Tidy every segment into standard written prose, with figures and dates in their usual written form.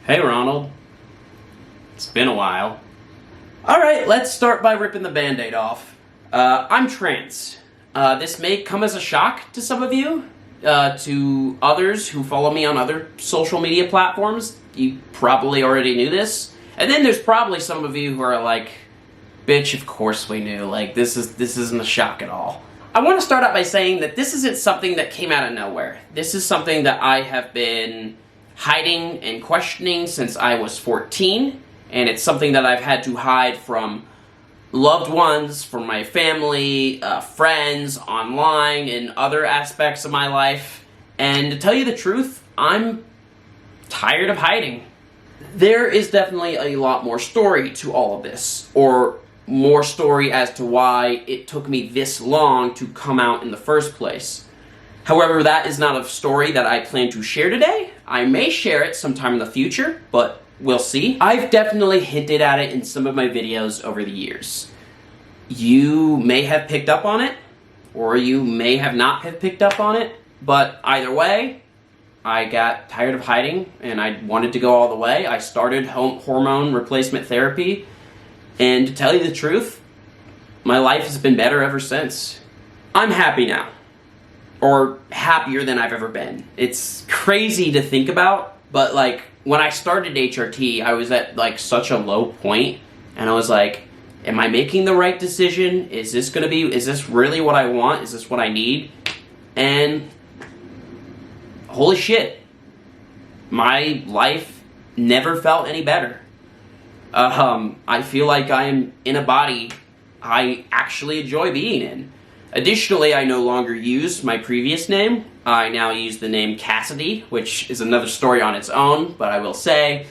Hey Ronald, it's been a while. Alright, let's start by ripping the band-aid off. I'm trans. This may come as a shock to some of you. To others who follow me on other social media platforms, you probably already knew this. And then there's probably some of you who are like, bitch, of course we knew. Like, this isn't a shock at all. I want to start out by saying that this isn't something that came out of nowhere. This is something that I have been hiding and questioning since I was 14, and it's something that I've had to hide from loved ones, from my family, friends, online, and other aspects of my life. And to tell you the truth, I'm tired of hiding. There is definitely a lot more story to all of this, or more story as to why it took me this long to come out in the first place. However, that is not a story that I plan to share today. I may share it sometime in the future, but we'll see. I've definitely hinted at it in some of my videos over the years. You may have picked up on it, or you may have not have picked up on it, but either way, I got tired of hiding and I wanted to go all the way. I started hormone replacement therapy, and to tell you the truth, my life has been better ever since. I'm happy now. Or happier than I've ever been. It's crazy to think about, but like, when I started HRT, I was at like such a low point, and I was like, am I making the right decision? Is this really what I want? Is this what I need? And holy shit, my life never felt any better. I feel like I'm in a body I actually enjoy being in. Additionally, I no longer use my previous name. I now use the name Cassidy, which is another story on its own, but I will say,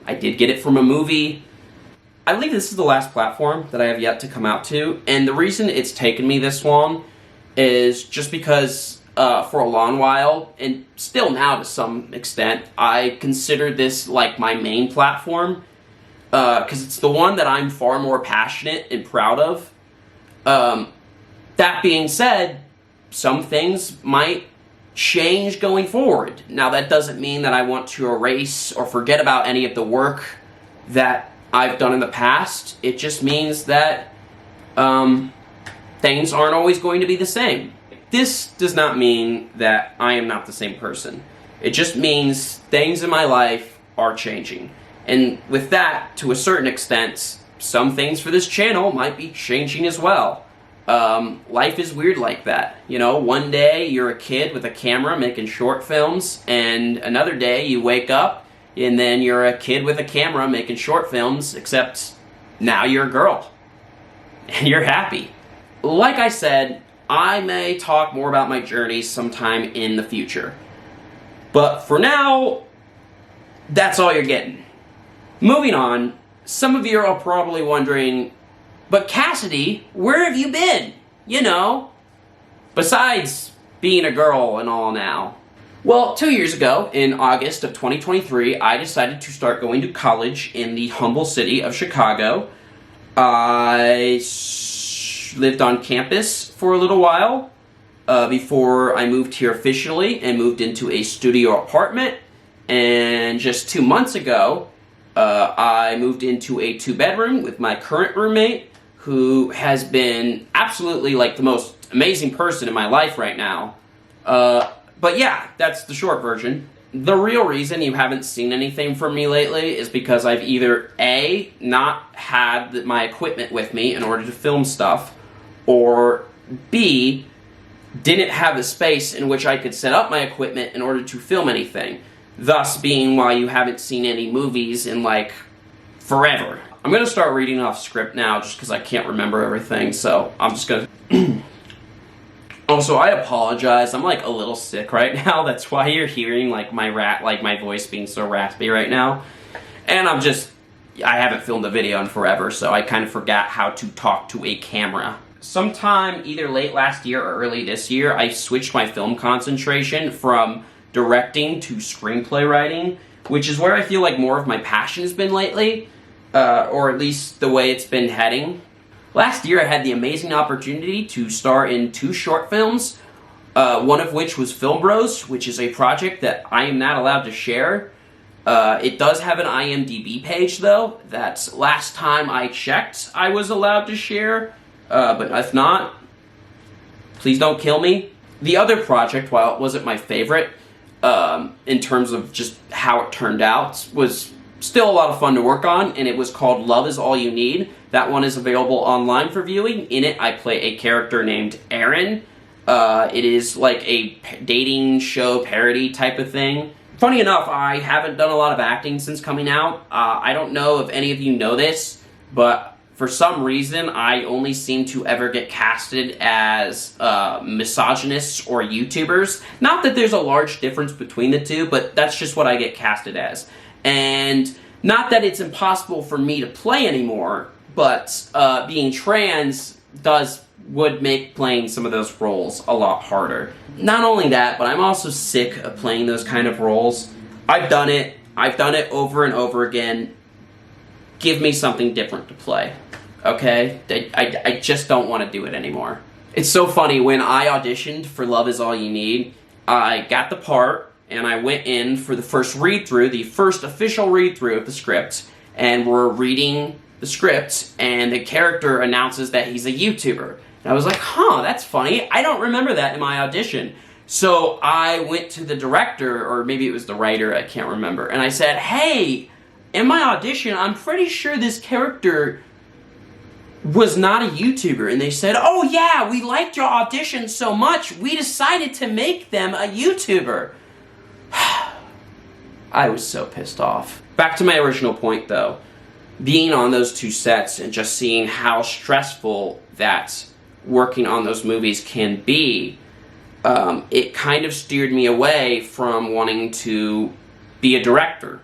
I did get it from a movie. I believe this is the last platform that I have yet to come out to, and the reason it's taken me this long is just because for a long while, and still now to some extent, I consider this like my main platform, because it's the one that I'm far more passionate and proud of. That being said, some things might change going forward. Now, that doesn't mean that I want to erase or forget about any of the work that I've done in the past. It just means that things aren't always going to be the same. This does not mean that I am not the same person. It just means things in my life are changing. And with that, to a certain extent, some things for this channel might be changing as well. Life is weird like that. You know, one day you're a kid with a camera making short films, and another day you wake up and then you're a kid with a camera making short films, except now you're a girl. And you're happy. Like I said, I may talk more about my journey sometime in the future. But for now, that's all you're getting. Moving on, some of you are probably wondering, but Cassidy, where have you been? You know, besides being a girl and all now. Well, 2 years ago, in August of 2023, I decided to start going to college in the humble city of Chicago. I lived on campus for a little while before I moved here officially and moved into a studio apartment. And just 2 months ago, I moved into a 2-bedroom with my current roommate, who has been absolutely like the most amazing person in my life right now. But yeah, that's the short version. The real reason you haven't seen anything from me lately is because I've either A, not had my equipment with me in order to film stuff, or B, didn't have a space in which I could set up my equipment in order to film anything. Thus being why you haven't seen any movies in like forever. I'm going to start reading off script now just because I can't remember everything, so I'm just going to... Also, I apologize. I'm like a little sick right now. That's why you're hearing like my voice being so raspy right now. And I haven't filmed a video in forever, so I kind of forgot how to talk to a camera. Sometime either late last year or early this year, I switched my film concentration from directing to screenplay writing, which is where I feel like more of my passion has been lately. Or at least the way it's been heading. Last year I had the amazing opportunity to star in 2 short films, one of which was Film Bros, which is a project that I am not allowed to share, It does have an IMDb page, though. That's last time I checked, I was allowed to share. But if not, please don't kill me. The other project, while it wasn't my favorite, in terms of just how it turned out, was still a lot of fun to work on, and it was called Love Is All You Need. That one is available online for viewing. In it, I play a character named Aaron. It is like a dating show parody type of thing. Funny enough, I haven't done a lot of acting since coming out. I don't know if any of you know this, but for some reason, I only seem to ever get casted as misogynists or YouTubers. Not that there's a large difference between the two, but that's just what I get casted as. And not that it's impossible for me to play anymore, but being trans would make playing some of those roles a lot harder. Not only that, but I'm also sick of playing those kind of roles. I've done it over and over again. Give me something different to play, okay? I just don't want to do it anymore. It's so funny, when I auditioned for Love Is All You Need, I got the part, and I went in for the first read-through, the first official read-through of the script, and we're reading the script, and the character announces that he's a YouTuber. And I was like, huh, that's funny. I don't remember that in my audition. So I went to the director, or maybe it was the writer, I can't remember, and I said, hey, in my audition, I'm pretty sure this character was not a YouTuber. And they said, oh yeah, we liked your audition so much, we decided to make them a YouTuber. I was so pissed off. Back to my original point, though. Being on those two sets and just seeing how stressful that working on those movies can be, it kind of steered me away from wanting to be a director.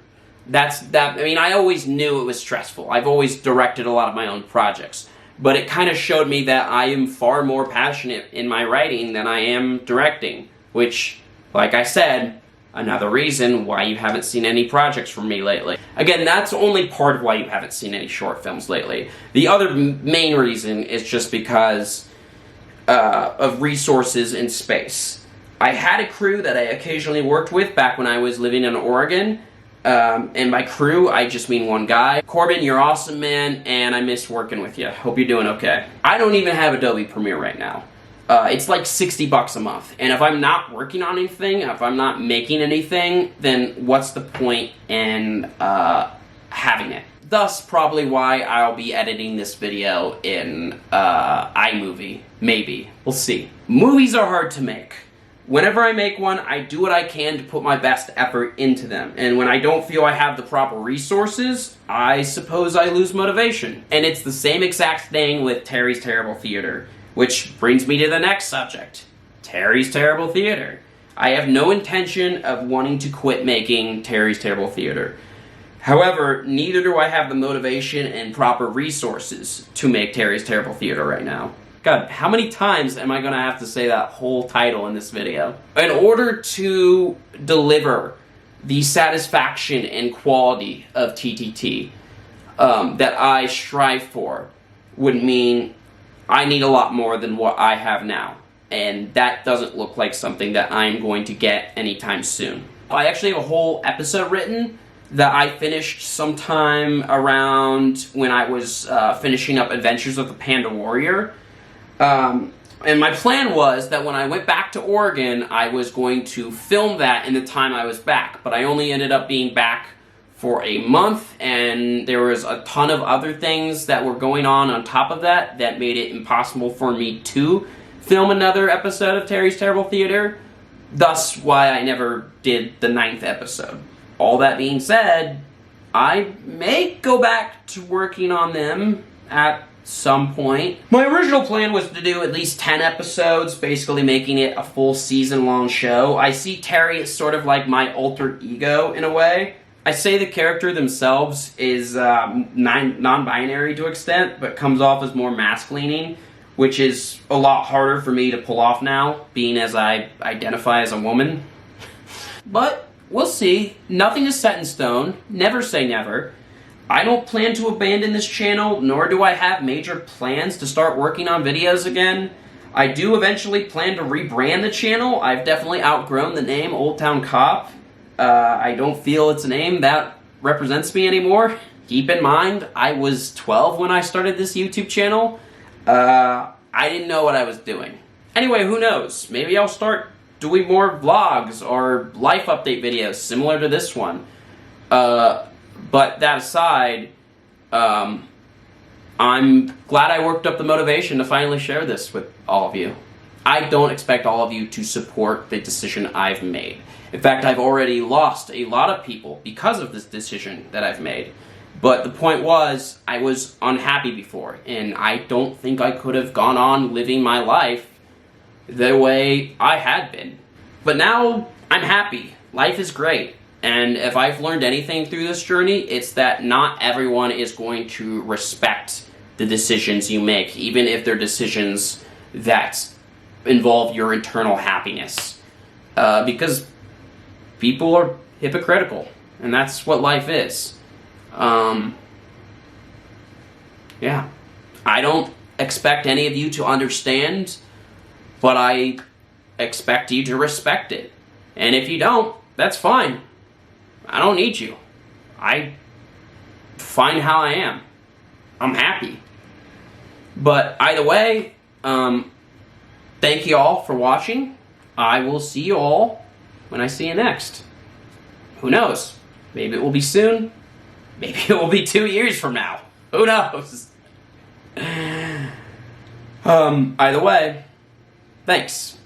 I mean, I always knew it was stressful. I've always directed a lot of my own projects. But it kind of showed me that I am far more passionate in my writing than I am directing. Which, like I said, another reason why you haven't seen any projects from me lately. Again, that's only part of why you haven't seen any short films lately. The other main reason is just because of resources and space. I had a crew that I occasionally worked with back when I was living in Oregon. And by crew, I just mean one guy. Corbin, you're awesome, man, and I miss working with you. Hope you're doing okay. I don't even have Adobe Premiere right now. It's like $60 a month, and if I'm not working on anything, if I'm not making anything, then what's the point in having it? Thus, probably why I'll be editing this video in iMovie. Maybe. We'll see. Movies are hard to make. Whenever I make one, I do what I can to put my best effort into them. And when I don't feel I have the proper resources, I suppose I lose motivation. And it's the same exact thing with Terry's Terrible Theater. Which brings me to the next subject. Terry's Terrible Theater. I have no intention of wanting to quit making Terry's Terrible Theater. However, neither do I have the motivation and proper resources to make Terry's Terrible Theater right now. God, how many times am I going to have to say that whole title in this video? In order to deliver the satisfaction and quality of TTT that I strive for would mean I need a lot more than what I have now. And that doesn't look like something that I'm going to get anytime soon. I actually have a whole episode written that I finished sometime around when I was finishing up Adventures of the Panda Warrior. And my plan was that when I went back to Oregon, I was going to film that in the time I was back. But I only ended up being back for a month, and there was a ton of other things that were going on top of that that made it impossible for me to film another episode of Terry's Terrible Theater. Thus why I never did the 9th episode. All that being said, I may go back to working on them at some point. My original plan was to do at least 10 episodes, basically making it a full season-long show. I see Terry as sort of like my alter ego in a way. I say the character themselves is non-binary to an extent, but comes off as more masculine, which is a lot harder for me to pull off now, being as I identify as a woman. But we'll see. Nothing is set in stone. Never say never. I don't plan to abandon this channel, nor do I have major plans to start working on videos again. I do eventually plan to rebrand the channel. I've definitely outgrown the name Old Town Cop. I don't feel it's a name that represents me anymore. Keep in mind, I was 12 when I started this YouTube channel. I didn't know what I was doing. Anyway, who knows? Maybe I'll start doing more vlogs or life update videos similar to this one. But that aside, I'm glad I worked up the motivation to finally share this with all of you. I don't expect all of you to support the decision I've made. In fact, I've already lost a lot of people because of this decision that I've made. But the point was, I was unhappy before, and I don't think I could have gone on living my life the way I had been. But now, I'm happy. Life is great. And if I've learned anything through this journey, it's that not everyone is going to respect the decisions you make, even if they're decisions that involve your internal happiness. Because people are hypocritical, and that's what life is. Yeah. I don't expect any of you to understand, but I expect you to respect it. And if you don't, that's fine. I don't need you. I find how I am. I'm happy. But either way, thank you all for watching. I will see you all when I see you next. Who knows? Maybe it will be soon. Maybe it will be 2 years from now. Who knows? Either way, thanks.